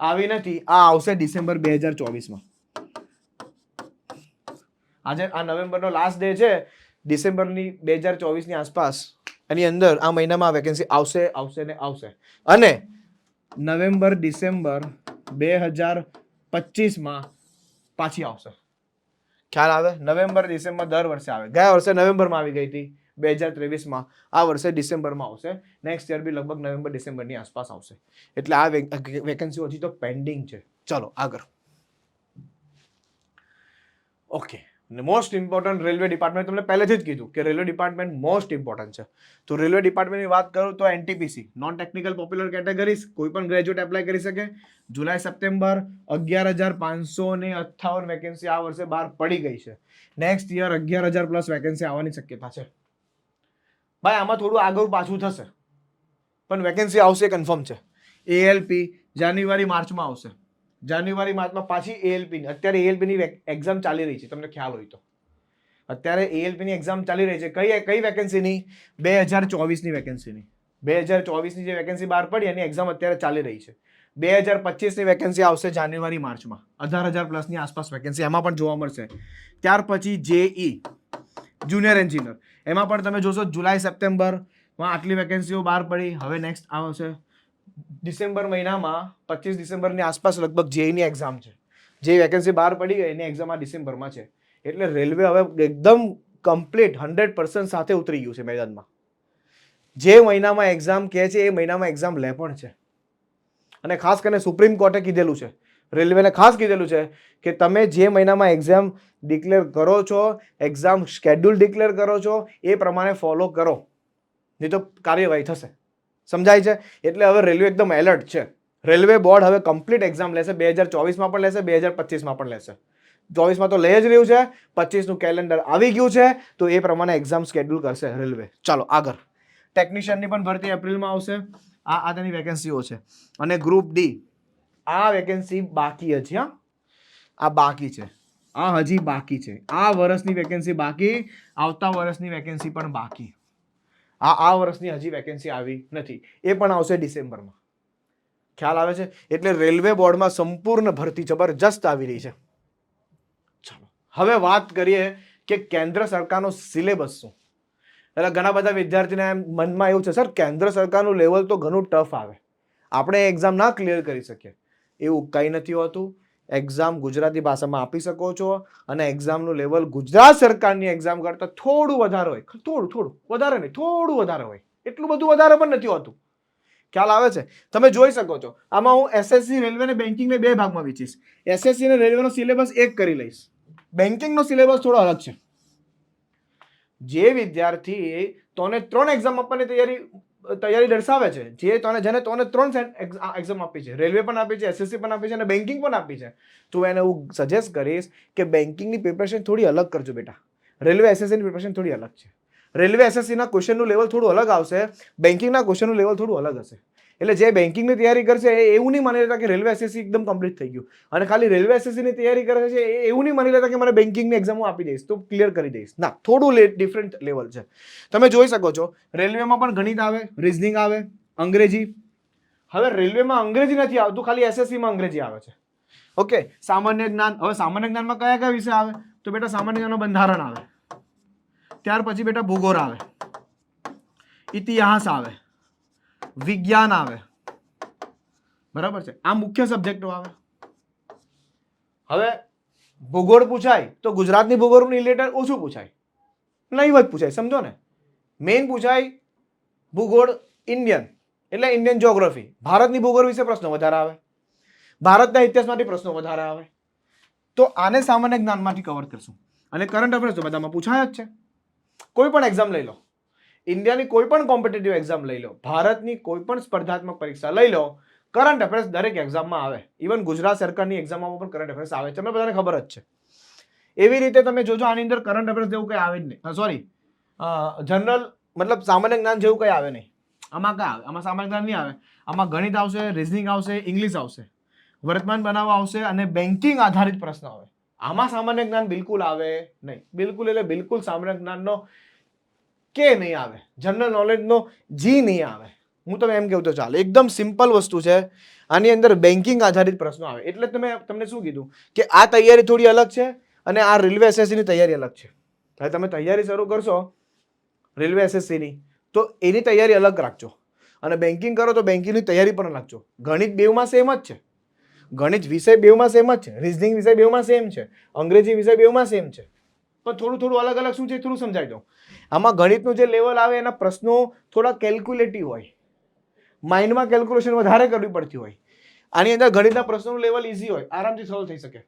આવી નથી, આ આવશે ડિસેમ્બર 2024માં. આજે આ નવેમ્બરનો લાસ્ટ ડે છે, ડિસેમ્બરની 2024ની આસપાસ એની અંદર આ મહિનામાં વેકેન્સી આવશે. અને નવેમ્બર ડિસેમ્બર 2025માં પાછી આવશે. ખ્યાલ આવે? નવેમ્બર ડિસેમ્બર દર વર્ષે આવે. ગયા વર્ષે નવેમ્બરમાં આવી ગઈ હતી 2023માં, આ વર્ષે ડિસેમ્બરમાં આવશે. નેક્સ્ટ યર બી લગભગ નવેમ્બર ડિસેમ્બરની આસપાસ આવશે. એટલે આ વેકેન્સી હજી તો પેન્ડિંગ છે. ચલો આગળ. Okay, most important railway department. તમને પહેલેથી જ કીધું કે રેલવે ડિપાર્ટમેન્ટ મોસ્ટ ઇમ્પોર્ટન્ટ છે. તો રેલવે ડિપાર્ટમેન્ટની વાત કરું તો NTPC non technical popular categories કોઈ પણ ગ્રેજ્યુએટ એપ્લાય કરી શકે. જુલાઈ સપ્ટેમ્બર 11558 વેકેન્સી આ વર્ષે બહાર પડી ગઈ છે. નેક્સ્ટ યર 11000 પ્લસ વેકેન્સી આવવાની શક્યતા છે. ભાઈ આમાં થોડું આગળ પાછું થશે પણ વેકેન્સી આવશે કન્ફર્મ છે. એએલપી જાન્યુઆરી માર્ચમાં આવશે. જાન્યુઆરી માર્ચમાં પાછી એએલપી. અત્યારે એએલપી ની એક્ઝામ ચાલી રહી છે, તમને ખ્યાલ હોય તો. અત્યારે એએલપી ની એક્ઝામ ચાલી રહી છે. કઈ વેકેન્સીની? 2024ની વેકેન્સીની. 2024ની જે વેકેન્સી બહાર પડી એની એક્ઝામ અત્યારે ચાલી રહી છે. 2025ની વેકેન્સી આવશે જાન્યુઆરી માર્ચમાં. 18000 પ્લસની આસપાસ વેકેન્સી એમાં પણ જોવા મળશે. ત્યાર પછી જેઈ જુનિયર એન્જિનિયર, એમાં પણ તમે જોશો જુલાઈ સપ્ટેમ્બરમાં આટલી વેકેન્સીઓ બહાર પડી. હવે નેક્સ્ટ આવશે ડિસેમ્બર મહિનામાં 25 ડિસેમ્બરની આસપાસ લગભગ જેઈની એક્ઝામ છે. જે વેકેન્સી બહાર પડી ગઈ એની એક્ઝામ આ ડિસેમ્બરમાં છે. એટલે રેલવે હવે એકદમ કમ્પ્લીટ 100% સાથે ઉતરી ગયું છે મેદાનમાં. જે મહિનામાં એક્ઝામ કહે છે એ મહિનામાં એક્ઝામ લે પણ છે. અને ખાસ કરીને સુપ્રીમ કોર્ટે કીધેલું છે, રેલવેને ખાસ કીધેલું છે કે તમે જે મહિનામાં એક્ઝામ ડિક્લેર કરો છો, એક્ઝામ શેડ્યુલ ડિક્લેર કરો છો એ પ્રમાણે ફોલો કરો, નહીં તો કાર્યવાહી થશે. સમજાય છે? એટલે હવે રેલવે એકદમ એલર્ટ છે. રેલવે બોર્ડ હવે કમ્પ્લીટ એક્ઝામ લેશે. 2024માં પણ લેશે, 2025માં પણ લેશે. 24માં તો લઈ જ રહ્યું છે, 25નું કેલેન્ડર આવી ગયું છે, તો એ પ્રમાણે એક્ઝામ શેડ્યુલ કરશે રેલવે. ચાલો આગળ. ટેકનિશિયનની પણ ભરતી એપ્રિલમાં આવશે. આ તેની વેકેન્સીઓ છે. અને ગ્રુપ ડી આ વેકેન્સી બાકી હજી. આ બાકી છે, આ હજી બાકી છે. આ વર્ષની વેકેન્સી બાકી, આવતા વર્ષની વેકેન્સી પણ બાકી. આ વર્ષની હજી વેકેન્સી આવી નથી, એ પણ આવશે ડિસેમ્બરમાં. ખ્યાલ આવે છે? એટલે રેલવે બોર્ડમાં સંપૂર્ણ ભરતી જબરજસ્ત આવી રહી છે. ચાલો હવે વાત કરીએ કે કેન્દ્ર સરકારનો સિલેબસ શું. એટલે ઘણા બધા વિદ્યાર્થીના મનમાં એવું છે, સર કેન્દ્ર સરકારનું લેવલ તો ઘણું ટફ આવે, આપણે એક્ઝામ ના ક્લિયર કરી શકીએ. એવું કંઈ નથી હોતું. એક્ઝામ ગુજરાતી ભાષામાં આપી શકો છો અને એક્ઝામનું લેવલ ગુજરાત સરકારની એક્ઝામ કરતાં થોડું વધારે હોય. થોડું વધારે નહીં, થોડું વધારે હોય. એટલું બધું વધારે પણ નથી હોતું. ખ્યાલ આવે છે? તમે જોઈ શકો છો. આમાં હું એસએસસી રેલવે અને બેન્કિંગને બે ભાગમાં વેચીશ. એસએસસી અને રેલવેનો સિલેબસ એક કરી લઈશ. બેન્કિંગનો સિલેબસ થોડો અલગ છે. જે વિદ્યાર્થી તને 3 એક્ઝામ આપવાની તૈયારી દર્શાવે છે, જેને તને 3 એક્ઝામ આપી છે, રેલવે પણ આપી છે, એસએસસી પણ આપી છે અને બેન્કિંગ પણ આપી છે, તો એને હું સજેસ્ટ કરીશ કે બેન્કિંગની પ્રિપેરેશન થોડી અલગ કરજો બેટા. રેલવે એસએસસીની પ્રિપેરેશન થોડી અલગ છે. રેલવે એસએસસીના ક્વેશ્ચનનું લેવલ થોડું અલગ આવશે, બેન્કિંગના ક્વેશ્ચનનું લેવલ થોડું અલગ હશે. એટલે જે બેન્કિંગની તૈયારી કરશે એ એવું નહીં માની લેતા કે રેલવે એસએસસી એકદમ કમ્પ્લીટ થઈ ગયું, અને ખાલી રેલવે એસએસસીની તૈયારી કરે છે એ એવું નહીં માની લેતા કે મારે બેન્કિંગની એક્ઝામો આપી દઈશ તો ક્લિયર કરી દઈશ. ના, થોડું ડિફરન્ટ લેવલ છે. તમે જોઈ શકો છો રેલવેમાં પણ ગણિત આવે, રિઝનિંગ આવે, અંગ્રેજી. હવે રેલવેમાં અંગ્રેજી નથી આવતું, ખાલી એસએસસીમાં અંગ્રેજી આવે છે. ઓકે, સામાન્ય જ્ઞાન. હવે સામાન્ય જ્ઞાનમાં કયા કયા વિષય આવે? તો બેટા સામાન્ય જ્ઞાનનું બંધારણ આવે, ત્યાર પછી બેટા ભૂગોળ આવે, ઇતિહાસ આવે, વિજ્ઞાન આવે, બરાબર છે. આ મુખ્ય સબ્જેક્ટો આવે. હવે ભૂગોળ પૂછાય તો ગુજરાતની ભૂગોળનું રિલેટેડ ઓછું પૂછાય, નહીવત પૂછાય, સમજો ને. મેઇન પૂછાય ભૂગોળ ઇન્ડિયન એટલે ઇન્ડિયન જ્યોગ્રાફી, ભારતની ભૂગોળ વિશે પ્રશ્નો વધારે આવે, ભારતના ઇતિહાસમાંથી પ્રશ્નો વધારે આવે. તો આને સામાન્ય જ્ઞાનમાંથી કવર કરશું. અને કરંટ અફેર્સ તો બધામાં પૂછાય જ છે. કોઈ પણ એક્ઝામ લઈ લો, ઇન્ડિયાની કોઈ પણ કોમ્પિટિટિવ એક્ઝામ લઈ લો, ભારતની કોઈ પણ સ્પર્ધાત્મક પરીક્ષા લઈ લો, કરંટ અફેર્સ દરેક એક્ઝામમાં આવે. ઇવન ગુજરાત સરકારની એક્ઝામમાં પણ કરંટ અફેર્સ આવે છે, તમને બધાને ખબર જ છે. એવી રીતે તમે જોજો આની અંદર કરંટ અફેર્સ જેવું કંઈ આવે જ નહીં, સોરી જનરલ મતલબ સામાન્ય જ્ઞાન જેવું કંઈ આવે નહીં. આમાં કઈ આવે? આમાં સામાન્ય જ્ઞાન નહીં આવે. આમાં ગણિત આવશે, રિઝનિંગ આવશે, ઇંગ્લિશ આવશે, વર્તમાન બનાવવા આવશે અને બેન્કિંગ આધારિત પ્રશ્ન આવે. આમાં સામાન્ય જ્ઞાન બિલકુલ આવે નહીં. બિલકુલ એટલે બિલકુલ સામાન્ય જ્ઞાનનો કે નહીં આવે, જનરલ નોલેજનો જી નહીં આવે. હું તમે એમ કહું તો ચાલે, એકદમ સિમ્પલ વસ્તુ છે. આની અંદર બેન્કિંગ આધારિત પ્રશ્નો આવે. એટલે તમને શું કીધું કે આ તૈયારી થોડી અલગ છે અને આ રેલવે એસએસસીની તૈયારી અલગ છે. હવે તમે તૈયારી શરૂ કરશો રેલવે એસએસસીની તો એની તૈયારી અલગ રાખજો, અને બેન્કિંગ કરો તો બેન્કિંગની તૈયારી પણ રાખજો. ગણિત બેવમાં સેમ જ છે, ગણિત વિષય બેવમાં સેમ જ છે, રિઝનિંગ વિષય બેવમાં સેમ છે, અંગ્રેજી વિષય બેવમાં સેમ છે, પણ થોડું અલગ અલગ શું છે થોડું સમજાવી દઉં. આમાં ગણિતનું જે લેવલ આવે એના પ્રશ્નો થોડા કેલ્ક્યુલેટિવ હોય, માઇન્ડમાં કેલ્ક્યુલેશન વધારે કરવી પડતી હોય. આની અંદર ગણિતના પ્રશ્નોનું લેવલ ઇઝી હોય, આરામથી સોલ્વ થઈ શકે.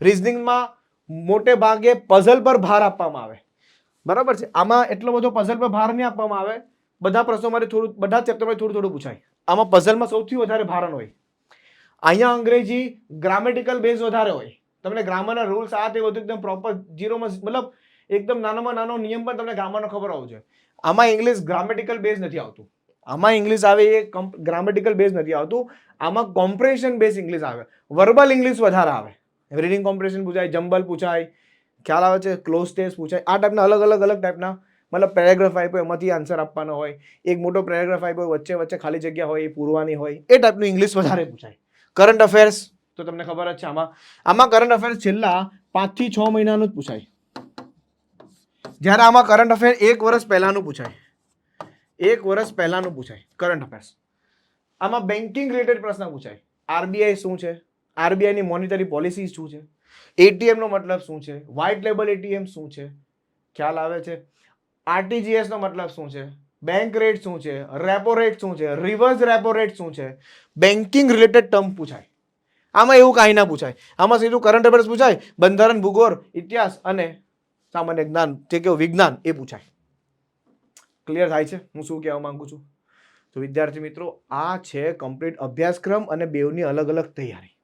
રિઝનિંગમાં મોટે ભાગે પઝલ પર ભાર આપવામાં આવે, બરાબર છે. આમાં એટલો બધો પઝલ પર ભાર નહીં આપવામાં આવે. બધા પ્રશ્નોમાંથી થોડું, બધા ચેપ્ટરમાંથી થોડું થોડું પૂછાય. આમાં પઝલમાં સૌથી વધારે ભારણ હોય. અહીંયા અંગ્રેજી ગ્રામેટિકલ બેઝ વધારે હોય. તમને ગ્રામરના રૂલ્સ આ તે બધું એકદમ પ્રોપર જીરોમાં, મતલબ એકદમ નાનામાં નાનો નિયમ પણ તમને ગ્રામરનો ખબર હોવો જોઈએ. આમાં ઇંગ્લિશ ગ્રામેટિકલ બેઝ નથી આવતું. આમાં ઇંગ્લિશ આવે એ ગ્રામેટિકલ બેઝ નથી આવતું. આમાં કોમ્પ્રેન્શન બેઝ ઇંગ્લિશ આવે, વર્બલ ઇંગ્લિશ વધારે આવે. રીડિંગ કોમ્પ્રેશન પૂછાય, જમ્બલ પૂછાય, ખ્યાલ આવે છે, ક્લોઝ ટેસ્ટ પૂછાય. આ ટાઈપના અલગ ટાઈપના મતલબ પેરેગ્રાફ આપ્યો એમાંથી આન્સર આપવાનો હોય, એક મોટો પેરેગ્રાફ આપ્યો વચ્ચે વચ્ચે ખાલી જગ્યા હોય એ પૂરવાની હોય, એ ટાઈપનું ઇંગ્લિશ વધારે પૂછાય. કરંટ અફેર્સ તો તમને ખબર જ છે, આમાં કરંટ અફેર્સ છેલ્લા 5 થી 6 મહિનાનું જ પૂછાય. જ્યારે આમાં કરંટ અફેર 1 વર્ષ પહેલાનું પૂછાય, 1 વર્ષ પહેલાનું પૂછાય કરંટ અફેર્સ. આમાં બેન્કિંગ રિલેટેડ પ્રશ્ન પૂછાય. આરબીઆઈ શું છે, આરબીઆઈની મોનિટરી પોલિસી શું છે, એટીએમ નો મતલબ શું છે, વ્હાઇટ લેબલ એટીએમ શું છે, ખ્યાલ આવે છે, આરટીજીએસ નો મતલબ શું છે, બેંક રેટ શું છે, રેપો રેટ શું છે, રિવર્સ રેપો રેટ શું છે, બેન્કિંગ રિલેટેડ ટર્મ પૂછાય. આમાં એવું કાંઈ ના પૂછાય. આમાં સીધું કરંટ અફેર્સ પૂછાય, બંધારણ, ભૂગોળ, ઇતિહાસ અને સામાન્ય જ્ઞાન જે કેવું વિજ્ઞાન એ પૂછાય. ક્લિયર થાય છે હું શું કહેવા માંગુ છું? તો વિદ્યાર્થી મિત્રો, આ છે કમ્પ્લીટ અભ્યાસક્રમ અને બેવની અલગ અલગ તૈયારી.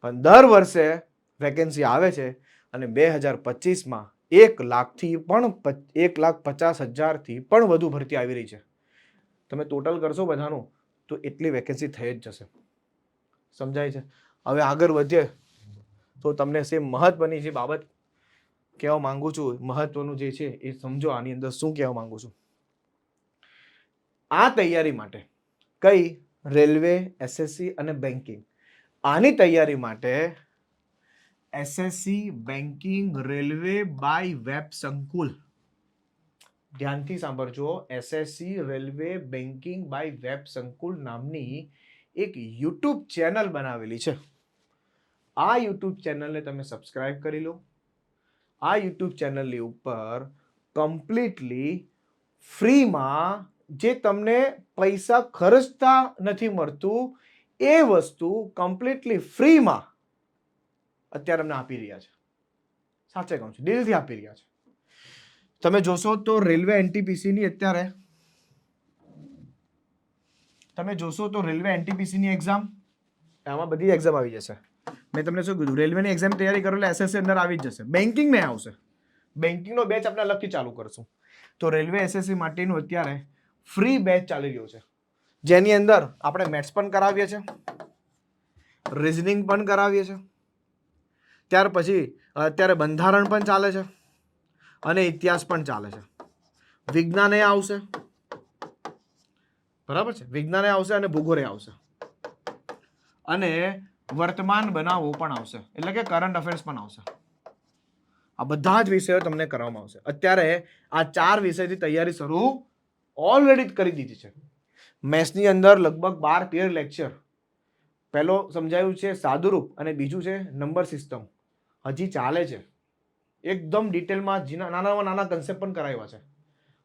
પણ દર વર્ષે વેકેન્સી આવે છે અને 2025માં 1,50,000થી પણ વધુ ભરતી આવી રહી છે. તમે ટોટલ કરશો બધાનું તો એટલી વેકેન્સી થઈ જ જશે. સમજાય છે? હવે આગળ વધીએ તો તમને સેમ મહત્વની જે બાબત કહેવા માંગુ છું, મહત્વનું જે છે એ સમજો. આની અંદર શું કહેવા માંગુ છું, આ તૈયારી માટે કઈ રેલવે, એસએસસી અને બેન્કિંગ, આની તૈયારી માટે SSC, banking, railway by web Sankul, ધ્યાનથી સાંભળજો, SSC, railway, banking by web Sankul નામની એક યુટ્યુબ ચેનલ બનાવેલી છે. આ યુટ્યુબ ચેનલને તમે સબસ્ક્રાઇબ કરી લો. આ યુટ્યુબ ચેનલની ઉપર કમ્પ્લીટલી ફ્રીમાં, જે તમને પૈસા ખર્ચતા નથી મળતું એ વસ્તુ કમ્પ્લીટલી ફ્રીમાં અત્યારે અમને આપી રહ્યા છે. સાચે કહું છું, દિલથી આપી રહ્યા છે. તમે જોશો તો રેલવે એનટીપીસી ની અત્યારે તમે જોશો તો રેલવે એનટીપીસી ની એક્ઝામ, આમાં બધી એક્ઝામ આવી જશે. મેં તમને શું કીધું, રેલવેની એક્ઝામ તૈયારી કરો એટલે એસએસસી અંદર આવી જ જશે. બેન્કિંગ મેં આવશે, બેન્કિંગનો બેચ આપણે અલગથી ચાલુ કરશું. તો રેલવે એસએસસી માટેનું અત્યારે ફ્રી બેચ ચાલી રહ્યો છે, જેની અંદર આપણે મેથ્સ પણ કરાવીએ છીએ, રિઝનિંગ પણ કરાવીએ છીએ, ત્યાર પછી અત્યારે બંધારણ પણ ચાલે છે અને ઇતિહાસ પણ ચાલે છે. વિજ્ઞાન એ આવશે, બરાબર છે, વિજ્ઞાન આવશે અને ભૂગોળ આવશે અને વર્તમાન બનાવો પણ આવશે, એટલે કે કરંટ અફેર્સ પણ આવશે. આ બધા જ વિષયો તમને કરવામાં આવશે. અત્યારે આ 4 વિષયથી તૈયારી શરૂ ઓલરેડી કરી દીધી છે. મેથ્સની અંદર લગભગ 12-13 લેક્ચર, પહેલો સમજાયું છે સાદુરૂપ અને બીજું છે નંબર સિસ્ટમ, હજી ચાલે છે. એકદમ ડિટેલમાં નાનામાં નાના કન્સેપ્ટ પણ કરાવ્યા છે,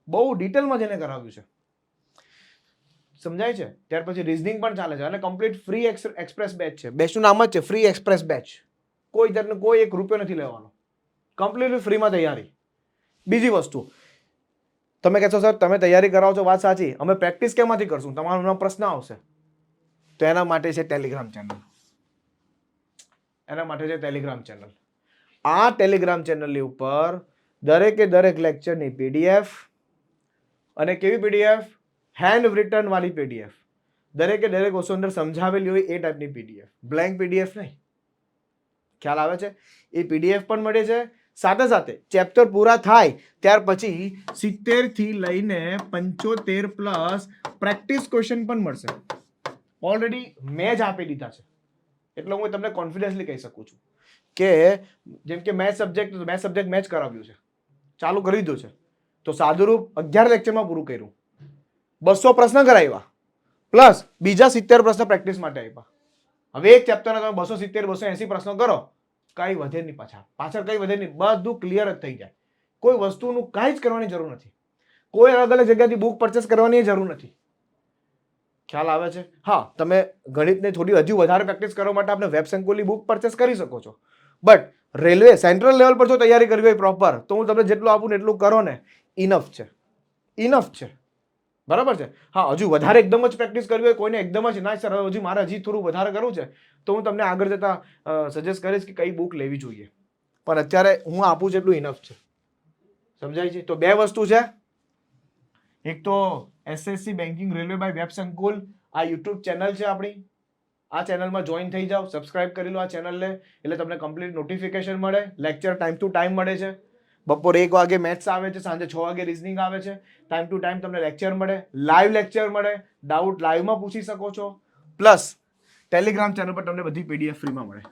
બહુ ડિટેલમાં જેને કરાવ્યું છે, સમજાય છે. ત્યાર પછી રિઝનિંગ પણ ચાલે છે અને કમ્પ્લીટ ફ્રી એક્સપ્રેસ બેચ છે. બેચનું નામ જ છે ફ્રી એક્સપ્રેસ બેચ. કોઈ જાતનો કોઈ 1 રૂપિયો નથી લેવાનો, કમ્પ્લીટલી ફ્રીમાં તૈયારી. બીજી વસ્તુ, તમે કહેશો સર તમે તૈયારી કરાવો છો, વાત સાચી, અમે પ્રેક્ટિસ કેમાંથી કરશું, તમારો પ્રશ્ન આવશે. તો એના માટે છે ટેલિગ્રામ ચેનલ, એના માટે છે ટેલિગ્રામ ચેનલ. આ ટેલિગ્રામ ચેનલની ઉપર દરેકે દરેક લેક્ચરની પીડીએફ, અને કેવી પીડીએફ, હેન્ડ રિટન વાળી પીડીએફ, દરેકે દરેક વસ્તુ અંદર સમજાવેલી હોય એ ટાઈપની પીડીએફ, બ્લેન્ક પીડીએફ નહીં. ખ્યાલ આવે છે? એ પીડીએફ પણ મળે છે. સાથે સાથે ચેપ્ટર પૂરા થાય ત્યાર પછી 70 થી લઈને 75 પ્લસ પ્રેક્ટિસ ક્વેશ્ચન પણ મળશે. ઓલરેડી મેં જ આપી દીધા છે, એટલે હું તમને કોન્ફિડન્સલી કહી શકું છું કે જેમ કે મેથ્સ સબ્જેક્ટ મેં જ કરાવ્યું છે, ચાલુ કરી દીધું છે. તો સાદુરૂપ 11 લેક્ચરમાં પૂરું કર્યું, 200 પ્રશ્ન કરાવ્યા, પ્લસ બીજા 70 પ્રશ્ન પ્રેક્ટિસ માટે આપ્યા. હવે એક ચેપ્ટરના તમે 270-280 પ્રશ્નો કરો, કઈ વધે નહીં, પાછળ કઈ વધે નહીં, બધું ક્લિયર જ થઈ જાય. કોઈ વસ્તુનું કાંઈ જ કરવાની જરૂર નથી, કોઈ અલગ અલગ જગ્યાથી બુક પરચેસ કરવાની જરૂર નથી. ખ્યાલ આવે છે? હા, તમે ગણિતને થોડી હજુ વધારે પ્રેક્ટિસ કરવા માટે આપણે વેબ સંકુલની બુક પરચેસ કરી શકો છો. બટ રેલવે સેન્ટ્રલ લેવલ પર જો તૈયારી કરવી હોય પ્રોપર, તો હું તમને જેટલું આપું ને એટલું કરો ને, ઇનફ છે, ઇનફ છે. બરાબર છે? હા, હજુ વધારે એકદમ જ પ્રેક્ટિસ કરવી હોય, કોઈને એકદમ જ ના સર હજી મારે થોડું વધારે કરવું છે, તો હું તમને આગળ જતા સજેસ્ટ કરીશ કે કઈ બુક લેવી જોઈએ. પણ અત્યારે હું આપું છું એટલું ઇનફ છે. સમજાય છે? તો 2 વસ્તુ છે, એક તો SSC banking railway by web Sankul, આ યુટ્યુબ ચેનલ છે આપણી, આ ચેનલમાં જોઈન થઈ જાઓ, સબસ્ક્રાઇબ કરી લો આ ચેનલને, એટલે તમને કમ્પ્લીટ નોટિફિકેશન મળે, લેક્ચર ટાઈમ ટુ ટાઈમ મળે છે. બપોરે 1 વાગે મેથ્સ આવે છે, સાંજે 6 વાગે રિઝનિંગ આવે છે, ટાઈમ ટુ ટાઈમ તમને લેક્ચર મળે, લાઈવ લેક્ચર મળે, ડાઉટ લાઈવમાં પૂછી શકો છો. પ્લસ ટેલિગ્રામ ચેનલ પર તમને બધી પીડીએફ ફ્રીમાં મળે,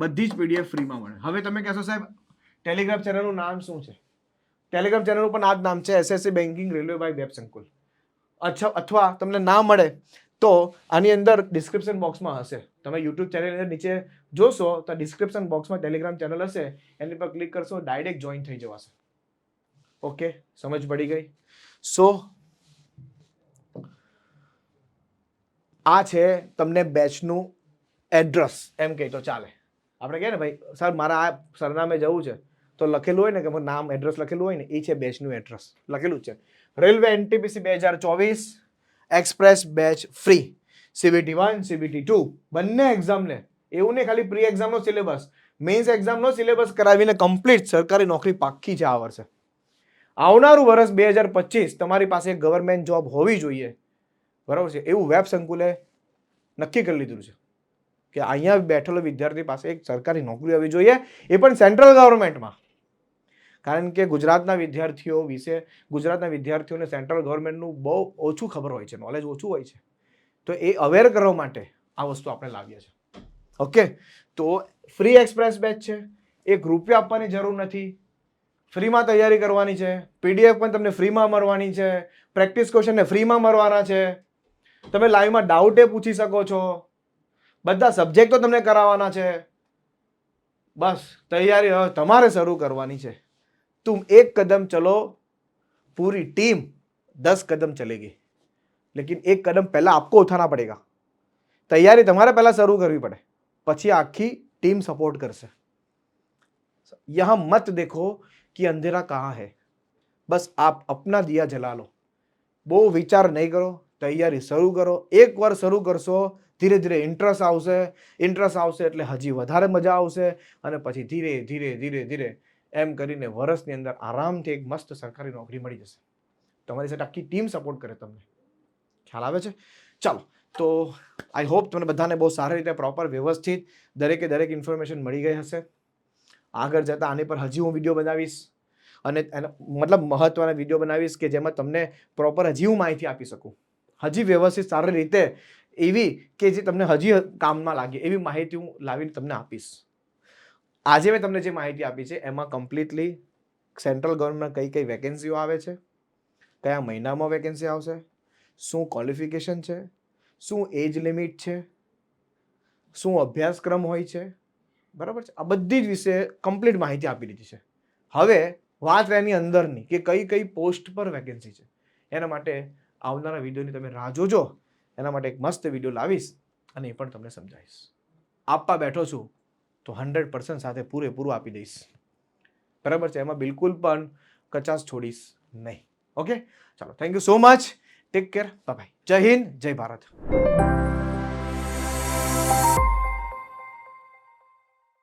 બધી જ પીડીએફ ફ્રીમાં મળે. હવે તમે કહેશો સાહેબ ટેલિગ્રામ ચેનલનું નામ શું છે? ટેલિગ્રામ ચેનલનું પણ આ જ નામ છે, SSC banking railway by web Sankul. અથવા તમને ના મળે તો આની અંદર ડિસ્ક્રિપ્શન બોક્સમાં હશે, તમે યુટ્યુબ ચેનલ નીચે જોશો તો ડિસ્ક્રિપ્શન બોક્સમાં ટેલિગ્રામ ચેનલ હશે, એની પર ક્લિક કરશો, ડાયરેક્ટ જોઈન થઈ જવાશે. ઓકે, સમજ પડી ગઈ? સો આ છે તમને બેચનું એડ્રેસ, એમ કહી તો ચાલે. આપણે કહીએ ને ભાઈ સર મારા આ સરનામે જવું છે, તો લખેલું હોય ને કે નામ એડ્રેસ લખેલું હોય ને, એ છે બેચનું એડ્રેસ, લખેલું છે railway NTPC 2024 express batch free. CBT 1 CBT 2 બંને એક્ઝામને, એવું નહીં ખાલી પ્રી એક્ઝામનો સિલેબસ, મેઇન્સ એક્ઝામનો સિલેબસ કરાવીને કમ્પ્લીટ સરકારી નોકરી પાક્કી છે આ વર્ષે. આવનારું વર્ષ 2025 તમારી પાસે એક ગવર્મેન્ટ જોબ હોવી જોઈએ, બરાબર છે, એવું વેબ સંકુલે નક્કી કરી લીધું છે કે અહીંયા બેઠેલો વિદ્યાર્થી પાસે એક સરકારી નોકરી હોવી જોઈએ, એ પણ સેન્ટ્રલ ગવર્મેન્ટમાં. કારણ કે ગુજરાતના વિદ્યાર્થીઓ વિશે, ગુજરાતના વિદ્યાર્થીઓને સેન્ટ્રલ ગવર્મેન્ટનું બહુ ઓછું ખબર હોય છે, નોલેજ ઓછું હોય છે. તો એ અવેર કરવા માટે આ વસ્તુ આપણે લાવીએ છીએ. ઓકે, તો ફ્રી એક્સપ્રેસ બેચ છે, 1 રૂપિયો આપવાની જરૂર નથી, ફ્રીમાં તૈયારી કરવાની છે, પીડીએફ પણ તમને ફ્રીમાં મળવાની છે, પ્રેક્ટિસ ક્વેશ્ચનને ફ્રીમાં મળવાના છે, તમે લાઈવમાં ડાઉટ એ પૂછી શકો છો, બધા સબ્જેક્ટો તમને કરાવવાના છે. બસ તૈયારી હવે તમારે શરૂ કરવાની છે. तुम 1 कदम चलो, पूरी टीम 10 कदम चलेगी, लेकिन 1 कदम पहला आपको उठाना पड़ेगा. तैयारी તમારે પહેલા શરૂ કરવી પડે, પછી આખી ટીમ સપોર્ટ કરશે. यहाँ मत देखो कि अंधेरा कहाँ है, बस आप अपना दिया जला लो. બહુ વિચાર નહીં કરો, તૈયારી શરૂ કરો. એકવાર શરૂ કરશો ધીરે ધીરે ઇન્ટરેસ્ટ આવશે એટલે હજી વધારે મજા આવશે અને પછી ધીરે ધીરે ધીરે ધીરે એમ કરીને વર્ષની અંદર આરામથી એક મસ્ત સરકારી નોકરી મળી જશે. તમારી સાથે આખી ટીમ સપોર્ટ કરે તમને. ખ્યાલ આવે છે? ચાલો, તો આઈ હોપ તમને બધાને બહુ સારી રીતે પ્રોપર વ્યવસ્થિત દરેક ઇન્ફોર્મેશન મળી ગઈ હશે. આગળ જતાં આની પર હજી હું વિડીયો બનાવીશ અને મતલબ મહત્વના વિડીયો બનાવીશ કે જેમાં તમને પ્રોપર હજી હું માહિતી આપી શકું, હજી વ્યવસ્થિત સારી રીતે એવી કે જે તમને હજી કામમાં લાગે એવી માહિતી હું લાવીને તમને આપીશ. આજે મેં તમને જે માહિતી આપી છે એમાં કમ્પ્લીટલી સેન્ટ્રલ ગવર્મેન્ટમાં કઈ વેકેન્સીઓ આવે છે, કયા મહિનામાં વેકેન્સી આવશે, શું ક્વોલિફિકેશન છે, શું એજ લિમિટ છે, શું અભ્યાસક્રમ હોય છે, બરાબર છે. આ બધી જ વિશે કમ્પ્લીટ માહિતી આપી દીધી છે. હવે વાત એની અંદરની કે કઈ પોસ્ટ પર વેકેન્સી છે, એના માટે આવનારા વિડીયોની તમે રાહ જોજો. એના માટે એક મસ્ત વિડીયો લાવીશ અને એ પણ તમને સમજાવીશ. આપવા બેઠો છું તો 100% સાથે પૂરેપૂરું આપી દઈશ, બરાબર છે. એમાં બિલકુલ પણ કચાશ છોડીશ નહીં. ઓકે, ચાલો, thank you so much. Take care, bye bye. જય હિન્દ, જય ભારત.